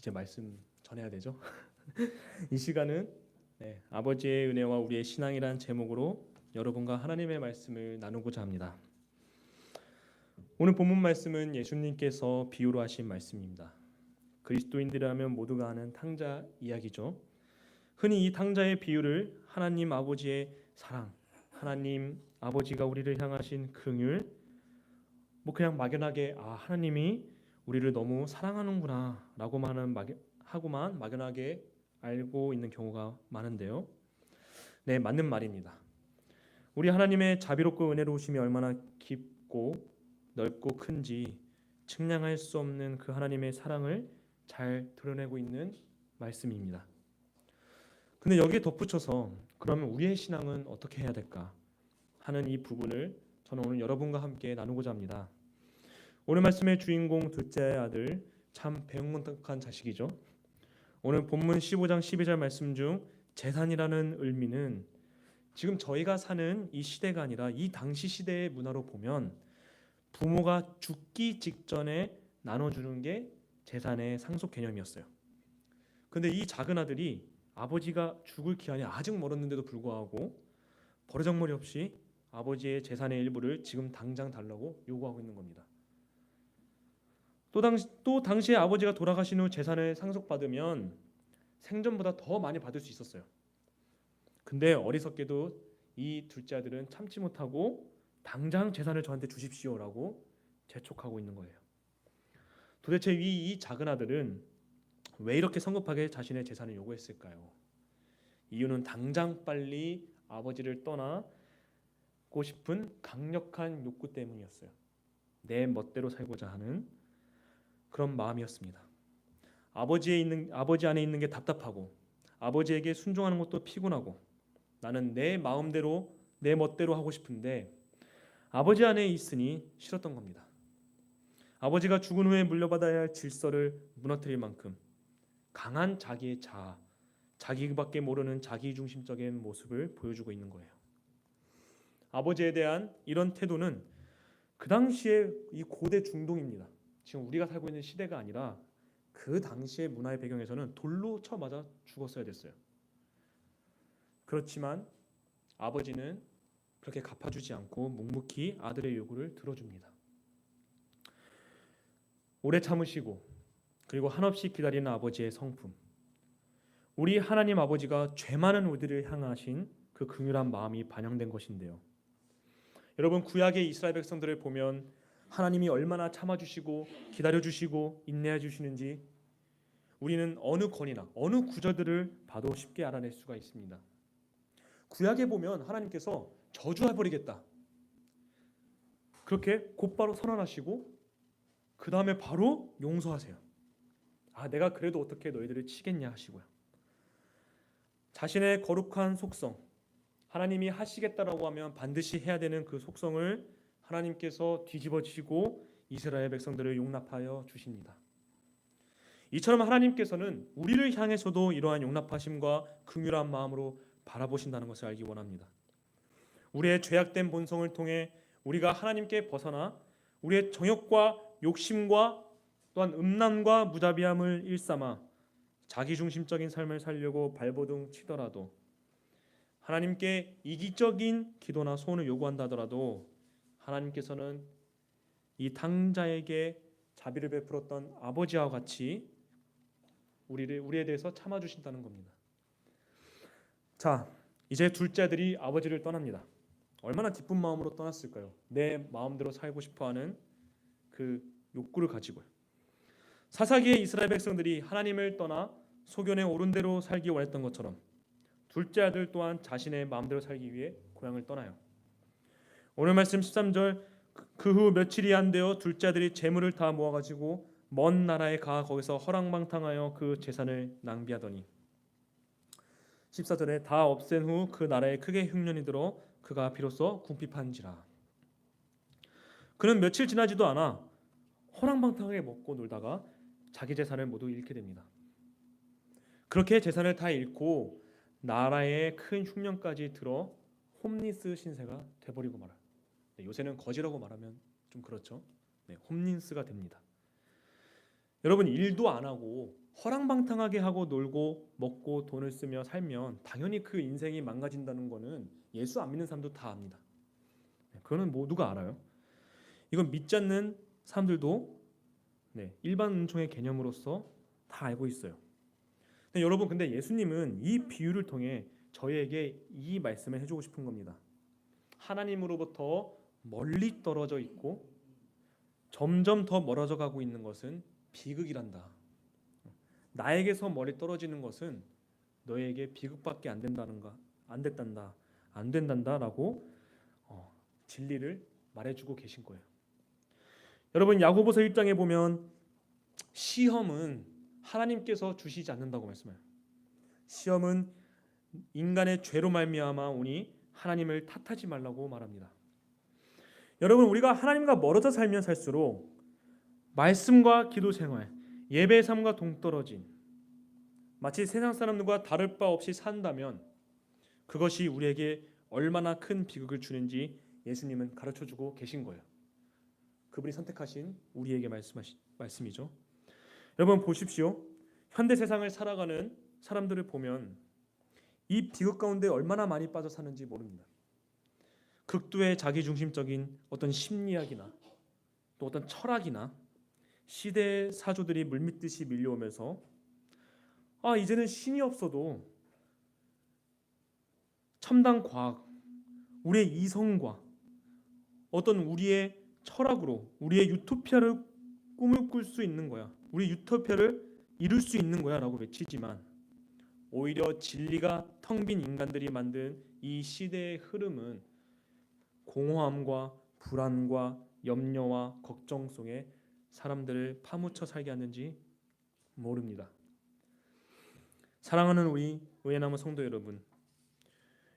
이제 말씀 전해야 되죠. 이 시간은 아버지의 은혜와 우리의 신앙이란 제목으로 여러분과 하나님의 말씀을 나누고자 합니다. 오늘 본문 말씀은 예수님께서 비유로 하신 말씀입니다. 그리스도인들이라면 모두가 아는 탕자 이야기죠. 흔히 이 탕자의 비유를 하나님 아버지의 사랑, 하나님 아버지가 우리를 향하신 긍휼, 그냥 막연하게 하나님이 우리를 너무 사랑하는구나라고만 하고만 막연하게 알고 있는 경우가 많은데요. 네, 맞는 말입니다. 우리 하나님의 자비롭고 은혜로우심이 얼마나 깊고 넓고 큰지 측량할 수 없는 그 하나님의 사랑을 잘 드러내고 있는 말씀입니다. 근데 여기에 덧붙여서 그러면 우리의 신앙은 어떻게 해야 될까 하는 이 부분을 저는 오늘 여러분과 함께 나누고자 합니다. 오늘 말씀의 주인공 둘째 아들 참 배은망덕한 자식이죠. 오늘 본문 15장 12절 말씀 중 재산이라는 의미는 지금 저희가 사는 이 시대가 아니라 이 당시 시대의 문화로 보면 부모가 죽기 직전에 나눠주는 게 재산의 상속 개념이었어요. 근데 이 작은 아들이 아버지가 죽을 기한이 아직 멀었는데도 불구하고 버르장머리 없이 아버지의 재산의 일부를 지금 당장 달라고 요구하고 있는 겁니다. 또 당시에 아버지가 돌아가신 후 재산을 상속받으면 생전보다 더 많이 받을 수 있었어요. 근데 어리석게도 이 둘째 아들은 참지 못하고 당장 재산을 저한테 주십시오라고 재촉하고 있는 거예요. 도대체 이 작은 아들은 왜 이렇게 성급하게 자신의 재산을 요구했을까요? 이유는 당장 빨리 아버지를 떠나고 싶은 강력한 욕구 때문이었어요. 내 멋대로 살고자 하는 그런 마음이었습니다. 아버지 안에 있는 게 답답하고 아버지에게 순종하는 것도 피곤하고 나는 내 마음대로 내 멋대로 하고 싶은데 아버지 안에 있으니 싫었던 겁니다. 아버지가 죽은 후에 물려받아야 할 질서를 무너뜨릴 만큼 강한 자기의 자아, 자기밖에 모르는 자기중심적인 모습을 보여주고 있는 거예요. 아버지에 대한 이런 태도는 그 당시에 이 고대 중동입니다. 지금 우리가 살고 있는 시대가 아니라 그 당시의 문화의 배경에서는 돌로 쳐 맞아 죽었어야 됐어요. 그렇지만 아버지는 그렇게 갚아주지 않고 묵묵히 아들의 요구를 들어줍니다. 오래 참으시고 그리고 한없이 기다리는 아버지의 성품, 우리 하나님 아버지가 죄 많은 우리를 향하신 그 긍휼한 마음이 반영된 것인데요. 여러분, 구약의 이스라엘 백성들을 보면 하나님이 얼마나 참아주시고 기다려주시고 인내해주시는지 우리는 어느 권이나 어느 구절들을 봐도 쉽게 알아낼 수가 있습니다. 구약에 보면 하나님께서 저주해버리겠다 그렇게 곧바로 선언하시고 그 다음에 바로 용서하세요. 내가 그래도 어떻게 너희들을 치겠냐 하시고요. 자신의 거룩한 속성, 하나님이 하시겠다라고 하면 반드시 해야 되는 그 속성을 하나님께서 뒤집어지고 이스라엘 백성들을 용납하여 주십니다. 이처럼 하나님께서는 우리를 향해서도 이러한 용납하심과 긍휼한 마음으로 바라보신다는 것을 알기 원합니다. 우리의 죄악된 본성을 통해 우리가 하나님께 벗어나 우리의 정욕과 욕심과 또한 음란과 무자비함을 일삼아 자기중심적인 삶을 살려고 발버둥 치더라도 하나님께 이기적인 기도나 소원을 요구한다 하더라도 하나님께서는 이 탕자에게 자비를 베풀었던 아버지와 같이 우리에 대해서 참아주신다는 겁니다. 자, 이제 둘째 아들이 아버지를 떠납니다. 얼마나 기쁜 마음으로 떠났을까요? 내 마음대로 살고 싶어하는 그 욕구를 가지고요. 사사기의 이스라엘 백성들이 하나님을 떠나 소견에 옳은 대로 살기 원했던 것처럼 둘째 아들 또한 자신의 마음대로 살기 위해 고향을 떠나요. 오늘 말씀 13절, 그 후 며칠이 안 되어 둘째 아들이 재물을 다 모아가지고 먼 나라에 가 거기서 허랑방탕하여 그 재산을 낭비하더니 14절에 다 없앤 후 그 나라에 크게 흉년이 들어 그가 비로소 궁핍한지라. 그는 며칠 지나지도 않아 허랑방탕하게 먹고 놀다가 자기 재산을 모두 잃게 됩니다. 그렇게 재산을 다 잃고 나라에 큰 흉년까지 들어 홈리스 신세가 돼버리고 말아요. 요새는 거지라고 말하면 좀 그렇죠. 홈리스가 됩니다. 여러분, 일도 안 하고 허랑방탕하게 하고 놀고 먹고 돈을 쓰며 살면 당연히 그 인생이 망가진다는 거는 예수 안 믿는 사람도 다 압니다. 그거는 모두가 알아요. 이건 믿지 않는 사람들도 일반 은총의 개념으로서 다 알고 있어요. 근데 여러분, 근데 예수님은 이 비유를 통해 저희에게 이 말씀을 해주고 싶은 겁니다. 하나님으로부터 멀리 떨어져 있고 점점 더 멀어져 가고 있는 것은 비극이란다. 나에게서 멀리 떨어지는 것은 너에게 비극밖에 안 된단다라고 진리를 말해주고 계신 거예요. 여러분, 야고보서 1장에 보면 시험은 하나님께서 주시지 않는다고 말씀해요. 시험은 인간의 죄로 말미암아 오니 하나님을 탓하지 말라고 말합니다. 여러분, 우리가 하나님과 멀어져 살면 살수록 말씀과 기도 생활, 예배 삶과 동떨어진 마치 세상 사람들과 다를 바 없이 산다면 그것이 우리에게 얼마나 큰 비극을 주는지 예수님은 가르쳐주고 계신 거예요. 그분이 선택하신 우리에게 말씀이죠. 여러분 보십시오. 현대 세상을 살아가는 사람들을 보면 이 비극 가운데 얼마나 많이 빠져 사는지 모릅니다. 극도의 자기중심적인 어떤 심리학이나 또 어떤 철학이나 시대의 사조들이 물밀듯이 밀려오면서 이제는 신이 없어도 첨단 과학, 우리의 이성과 어떤 우리의 철학으로 우리의 유토피아를 꿈을 꿀 수 있는 거야. 우리 유토피아를 이룰 수 있는 거야 라고 외치지만 오히려 진리가 텅 빈 인간들이 만든 이 시대의 흐름은 공허함과 불안과 염려와 걱정 속에 사람들을 파묻혀 살게 하는지 모릅니다. 사랑하는 우리 의회나무 성도 여러분,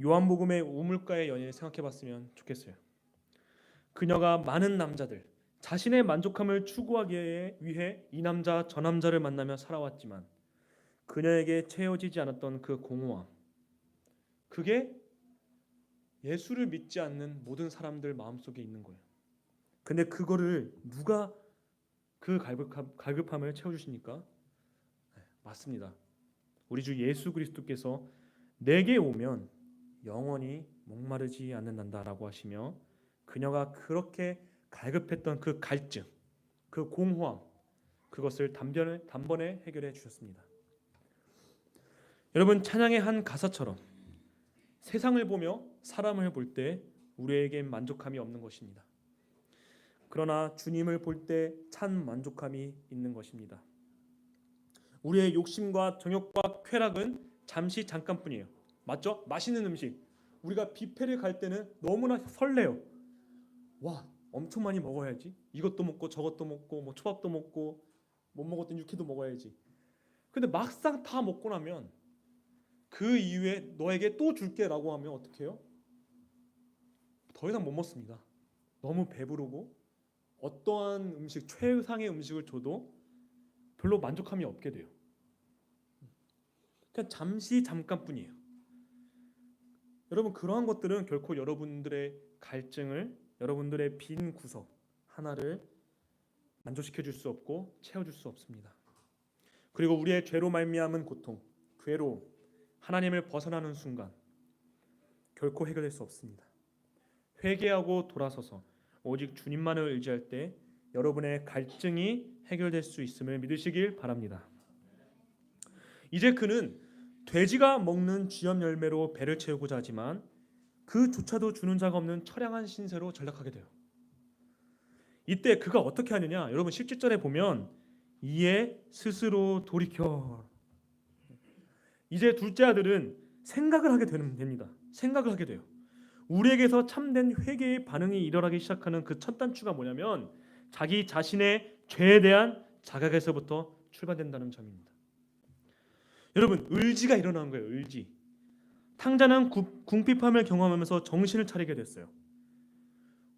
요한복음의 우물가의 연인을 생각해봤으면 좋겠어요. 그녀가 많은 남자들, 자신의 만족함을 추구하기 위해 이 남자 저 남자를 만나며 살아왔지만 그녀에게 채워지지 않았던 그 공허함, 그게 예수를 믿지 않는 모든 사람들 마음속에 있는 거예요. 근데 그거를 누가 그 갈급함을 채워주십니까? 맞습니다. 우리 주 예수 그리스도께서 내게 오면 영원히 목마르지 않는다라고 하시며 그녀가 그렇게 갈급했던 그 갈증, 그 공허함, 그것을 단번에 해결해 주셨습니다. 여러분, 찬양의 한 가사처럼 세상을 보며 사람을 볼 때 우리에겐 만족함이 없는 것입니다. 그러나 주님을 볼 때 참 만족함이 있는 것입니다. 우리의 욕심과 정욕과 쾌락은 잠깐뿐이에요. 맞죠? 맛있는 음식, 우리가 뷔페를 갈 때는 너무나 설레요. 와, 엄청 많이 먹어야지. 이것도 먹고 저것도 먹고 뭐 초밥도 먹고 못 먹었던 육회도 먹어야지. 근데 막상 다 먹고 나면 그 이후에 너에게 또 줄게라고 하면 어떻게 해요? 더 이상 못 먹습니다. 너무 배부르고 어떠한 음식, 최상의 음식을 줘도 별로 만족함이 없게 돼요. 그냥 잠깐뿐이에요. 여러분, 그러한 것들은 결코 여러분들의 갈증을, 여러분들의 빈 구석 하나를 만족시켜 줄 수 없고 채워줄 수 없습니다. 그리고 우리의 죄로 말미암은 고통, 괴로움, 하나님을 벗어나는 순간 결코 해결될 수 없습니다. 회개하고 돌아서서 오직 주님만을 의지할 때 여러분의 갈증이 해결될 수 있음을 믿으시길 바랍니다. 이제 그는 돼지가 먹는 쥐염 열매로 배를 채우고자 하지만 그조차도 주는 자가 없는 처량한 신세로 전락하게 돼요. 이때 그가 어떻게 하느냐? 여러분 17절에 보면 이에 스스로 돌이켜. 이제 둘째 아들은 생각을 하게 됩니다. 생각을 하게 돼요. 우리에게서 참된 회개의 반응이 일어나기 시작하는 그 첫 단추가 뭐냐면 자기 자신의 죄에 대한 자각에서부터 출발된다는 점입니다. 여러분, 의지가 일어나는 거예요. 의지. 탕자는 궁핍함을 경험하면서 정신을 차리게 됐어요.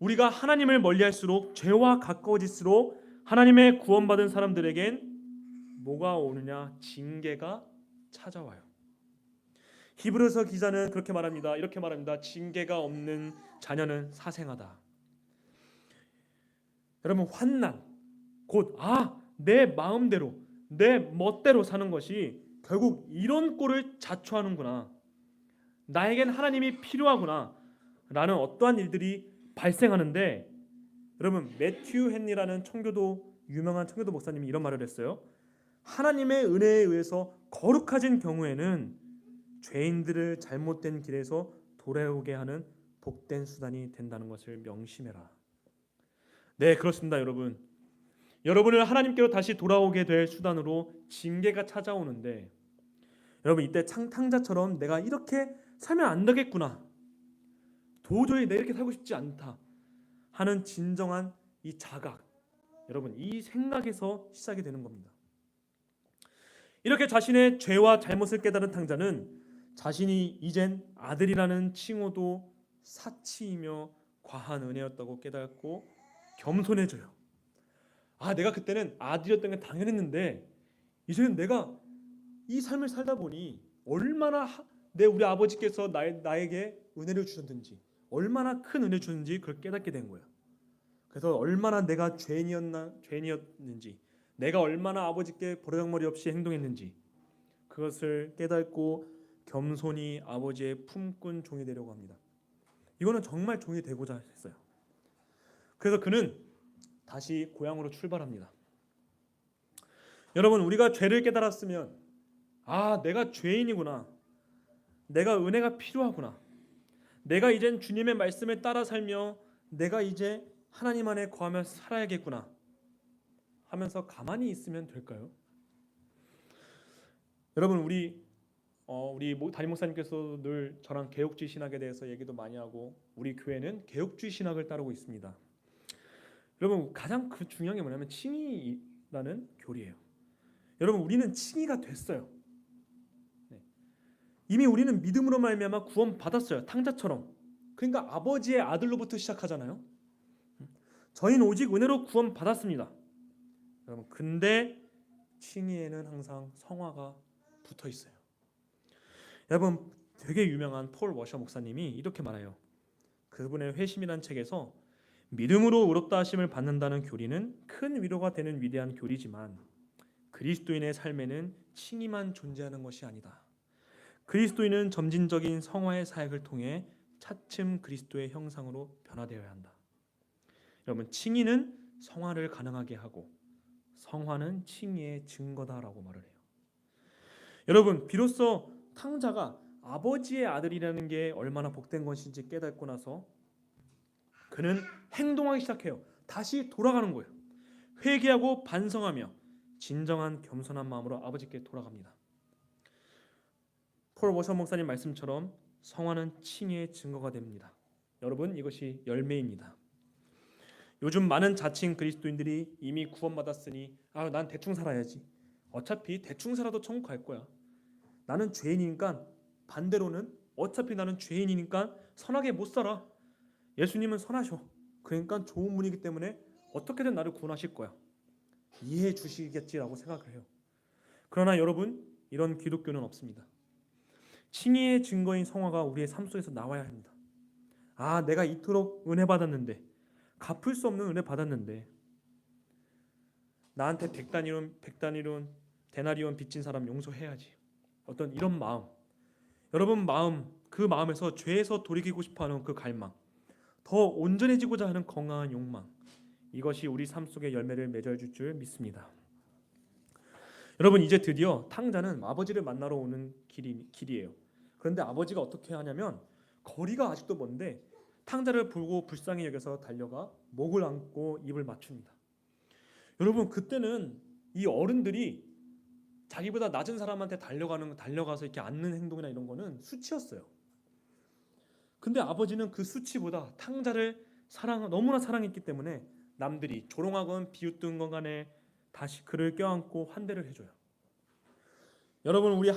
우리가 하나님을 멀리할수록 죄와 가까워질수록 하나님의 구원받은 사람들에겐 뭐가 오느냐? 징계가 찾아와요. 히브리서 기자는 그렇게 말합니다. 이렇게 말합니다. 징계가 없는 자녀는 사생하다. 여러분, 환난 곧 내 마음대로 내 멋대로 사는 것이 결국 이런 꼴을 자초하는구나. 나에겐 하나님이 필요하구나 라는 어떠한 일들이 발생하는데, 여러분 매튜 헨리라는 유명한 청교도 목사님이 이런 말을 했어요. 하나님의 은혜에 의해서 거룩해진 경우에는 죄인들을 잘못된 길에서 돌아오게 하는 복된 수단이 된다는 것을 명심해라. 네, 그렇습니다, 여러분. 여러분을 하나님께로 다시 돌아오게 될 수단으로 징계가 찾아오는데, 여러분 이때 탕자처럼 내가 이렇게 살면 안 되겠구나, 도저히 내가 이렇게 살고 싶지 않다 하는 진정한 이 자각, 여러분 이 생각에서 시작이 되는 겁니다. 이렇게 자신의 죄와 잘못을 깨달은 탕자는 자신이 이젠 아들이라는 칭호도 사치이며 과한 은혜였다고 깨닫고 겸손해져요. 내가 그때는 아들이었던 게 당연했는데 이제는 내가 이 삶을 살다 보니 얼마나 우리 아버지께서 나에게 은혜를 주셨는지, 얼마나 큰 은혜 주셨는지 그걸 깨닫게 된 거예요. 그래서 얼마나 내가 죄인이었는지, 내가 얼마나 아버지께 버르장머리 없이 행동했는지 그것을 깨닫고 겸손히 아버지의 품꾼 종이 되려고 합니다. 이거는 정말 종이 되고자 했어요. 그래서 그는 다시 고향으로 출발합니다. 여러분 우리가 죄를 깨달았으면 내가 죄인이구나, 내가 은혜가 필요하구나, 내가 이젠 주님의 말씀을 따라 살며 내가 이제 하나님 안에 거하며 살아야겠구나 하면서 가만히 있으면 될까요? 여러분 우리 담임 목사님께서 늘 저랑 개혁주의 신학에 대해서 얘기도 많이 하고, 우리 교회는 개혁주의 신학을 따르고 있습니다. 여러분 가장 중요한 게 뭐냐면 칭의라는 교리예요. 여러분 우리는 칭의가 됐어요. 이미 우리는 믿음으로 말미암아 구원 받았어요. 탕자처럼. 그러니까 아버지의 아들로부터 시작하잖아요. 저희는 오직 은혜로 구원 받았습니다. 여러분 근데 칭의에는 항상 성화가 붙어 있어요. 여러분 되게 유명한 폴 워셔 목사님이 이렇게 말해요. 그분의 회심이라는 책에서 믿음으로 의롭다 하심을 받는다는 교리는 큰 위로가 되는 위대한 교리지만 그리스도인의 삶에는 칭의만 존재하는 것이 아니다. 그리스도인은 점진적인 성화의 사역을 통해 차츰 그리스도의 형상으로 변화되어야 한다. 여러분 칭의는 성화를 가능하게 하고 성화는 칭의의 증거다라고 말을 해요. 여러분 비로소 탕자가 아버지의 아들이라는 게 얼마나 복된 것인지 깨닫고 나서 그는 행동하기 시작해요. 다시 돌아가는 거예요. 회개하고 반성하며 진정한 겸손한 마음으로 아버지께 돌아갑니다. 폴 워셔 목사님 말씀처럼 성화는 칭의의 증거가 됩니다. 여러분 이것이 열매입니다. 요즘 많은 자칭 그리스도인들이 이미 구원받았으니 난 대충 살아야지, 어차피 대충 살아도 천국 갈 거야, 나는 죄인이니까, 반대로는 어차피 나는 죄인이니까 선하게 못 살아, 예수님은 선하셔, 그러니까 좋은 분이기 때문에 어떻게든 나를 구원하실 거야, 이해해 주시겠지라고 생각을 해요. 그러나 여러분 이런 기독교는 없습니다. 칭의의 증거인 성화가 우리의 삶 속에서 나와야 합니다. 내가 이토록 은혜 받았는데, 갚을 수 없는 은혜 받았는데, 나한테 100데나리온 빚진 사람 용서해야지, 어떤 이런 마음, 여러분 그 마음에서 죄에서 돌이키고 싶어하는 그 갈망, 더 온전해지고자 하는 건강한 욕망, 이것이 우리 삶 속에 열매를 맺어줄 줄 믿습니다. 여러분 이제 드디어 탕자는 아버지를 만나러 오는 길이에요. 그런데 아버지가 어떻게 하냐면 거리가 아직도 먼데 탕자를 보고 불쌍히 여겨서 달려가 목을 안고 입을 맞춥니다. 여러분 그때는 이 어른들이 자기보다 낮은 사람한테 달려가서 이렇게 앉는 행동이나 이런 거는 수치였어요. 근데 아버지는 그 수치보다 탕자를 너무나 사랑했기 때문에 남들이 조롱하건 비웃든 것 간에 다시 그를 껴안고 환대를 해줘요. 여러분 우리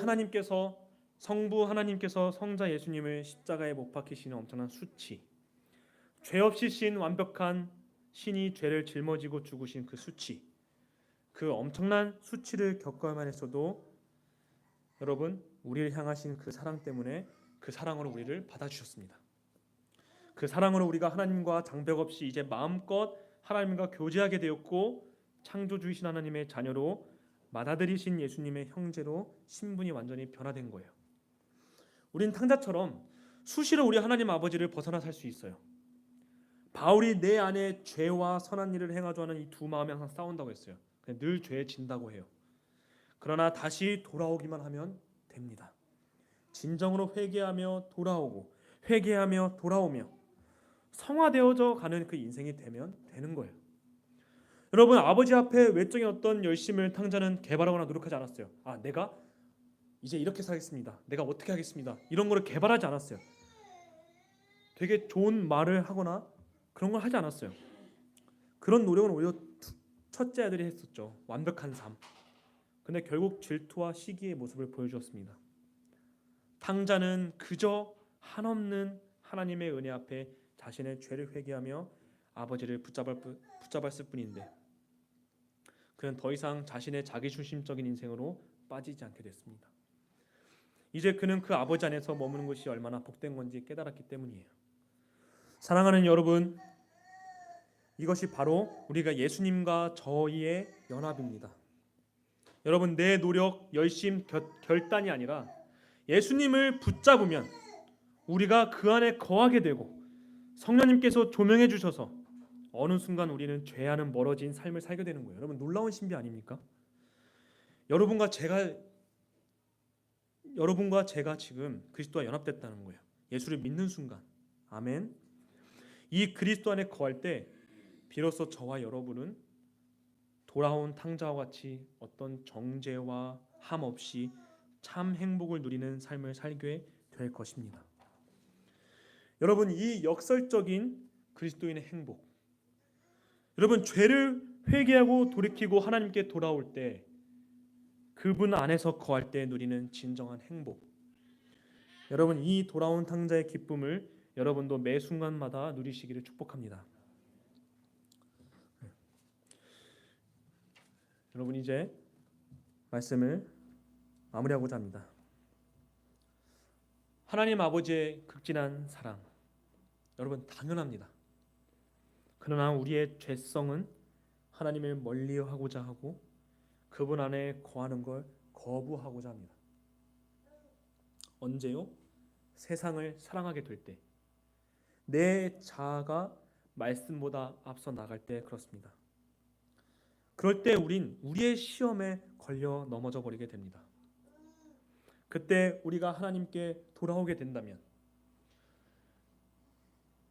성부 하나님께서 성자 예수님을 십자가에 못 박히시는 엄청난 수치, 죄 없이 신 완벽한 신이 죄를 짊어지고 죽으신 그 수치, 그 엄청난 수치를 겪어야만 했어도 여러분 우리를 향하신 그 사랑 때문에 그 사랑으로 우리를 받아주셨습니다. 그 사랑으로 우리가 하나님과 장벽 없이 이제 마음껏 하나님과 교제하게 되었고 창조주이신 하나님의 자녀로 맏아들이신 예수님의 형제로 신분이 완전히 변화된 거예요. 우린 탕자처럼 수시로 우리 하나님 아버지를 벗어나 살 수 있어요. 바울이 내 안에 죄와 선한 일을 행하자 하는 이 두 마음이 항상 싸운다고 했어요. 늘 죄에 진다고 해요. 그러나 다시 돌아오기만 하면 됩니다. 진정으로 회개하며 돌아오고 회개하며 돌아오며 성화되어져 가는 그 인생이 되면 되는 거예요. 여러분, 아버지 앞에 외적인 어떤 열심을 탕자는 개발하거나 노력하지 않았어요. 내가 이제 이렇게 살겠습니다. 내가 어떻게 하겠습니다. 이런 거를 개발하지 않았어요. 되게 좋은 말을 하거나 그런 걸 하지 않았어요. 그런 노력은 오히려 첫째 아들이 했었죠. 완벽한 삶. 근데 결국 질투와 시기의 모습을 보여주었습니다. 탕자는 그저 한없는 하나님의 은혜 앞에 자신의 죄를 회개하며 아버지를 붙잡았을 뿐인데 그는 더 이상 자신의 자기중심적인 인생으로 빠지지 않게 됐습니다. 이제 그는 그 아버지 안에서 머무는 것이 얼마나 복된 건지 깨달았기 때문이에요. 사랑하는 여러분, 이것이 바로 우리가 예수님과 저희의 연합입니다. 여러분, 내 노력, 열심, 결단이 아니라 예수님을 붙잡으면 우리가 그 안에 거하게 되고 성령님께서 조명해 주셔서 어느 순간 우리는 죄와는 멀어진 삶을 살게 되는 거예요. 여러분, 놀라운 신비 아닙니까? 여러분과 제가 지금 그리스도와 연합됐다는 거예요. 예수를 믿는 순간. 아멘. 이 그리스도 안에 거할 때 비로소 저와 여러분은 돌아온 탕자와 같이 어떤 정죄와 함 없이 참 행복을 누리는 삶을 살게 될 것입니다. 여러분, 이 역설적인 그리스도인의 행복, 여러분, 죄를 회개하고 돌이키고 하나님께 돌아올 때 그분 안에서 거할 때 누리는 진정한 행복, 여러분, 이 돌아온 탕자의 기쁨을 여러분도 매 순간마다 누리시기를 축복합니다. 여러분, 이제 말씀을 마무리하고자 합니다. 하나님 아버지의 극진한 사랑, 여러분, 당연합니다. 그러나 우리의 죄성은 하나님을 멀리하고자 하고 그분 안에 거하는 걸 거부하고자 합니다. 언제요? 세상을 사랑하게 될 때, 내 자아가 말씀보다 앞서 나갈 때 그렇습니다. 그럴 때 우린 우리의 시험에 걸려 넘어져 버리게 됩니다. 그때 우리가 하나님께 돌아오게 된다면,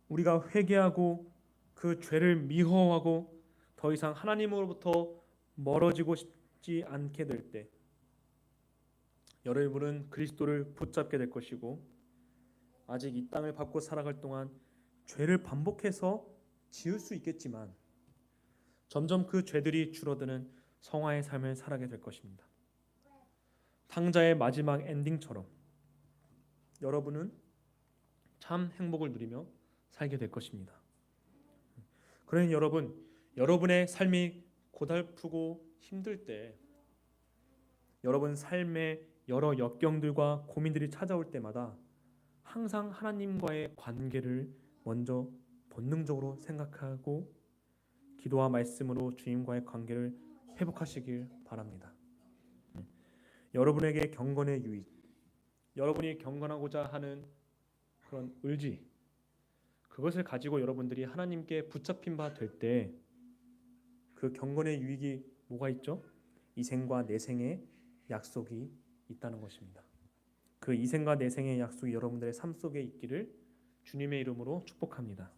우리가 회개하고 그 죄를 미워하고 더 이상 하나님으로부터 멀어지고 싶지 않게 될 때 여러분은 그리스도를 붙잡게 될 것이고, 아직 이 땅을 밟고 살아갈 동안 죄를 반복해서 지을 수 있겠지만 점점 그 죄들이 줄어드는 성화의 삶을 살아게 될 것입니다. 탕자의 마지막 엔딩처럼 여러분은 참 행복을 누리며 살게 될 것입니다. 그러니 여러분의 삶이 고달프고 힘들 때, 여러분 삶의 여러 역경들과 고민들이 찾아올 때마다 항상 하나님과의 관계를 먼저 본능적으로 생각하고 기도와 말씀으로 주님과의 관계를 회복하시길 바랍니다. 여러분에게 경건의 유익, 여러분이 경건하고자 하는 그런 의지, 그것을 가지고 여러분들이 하나님께 붙잡힌 바 될 때 그 경건의 유익이 뭐가 있죠? 이생과 내생의 약속이 있다는 것입니다. 그 이생과 내생의 약속이 여러분들의 삶 속에 있기를 주님의 이름으로 축복합니다.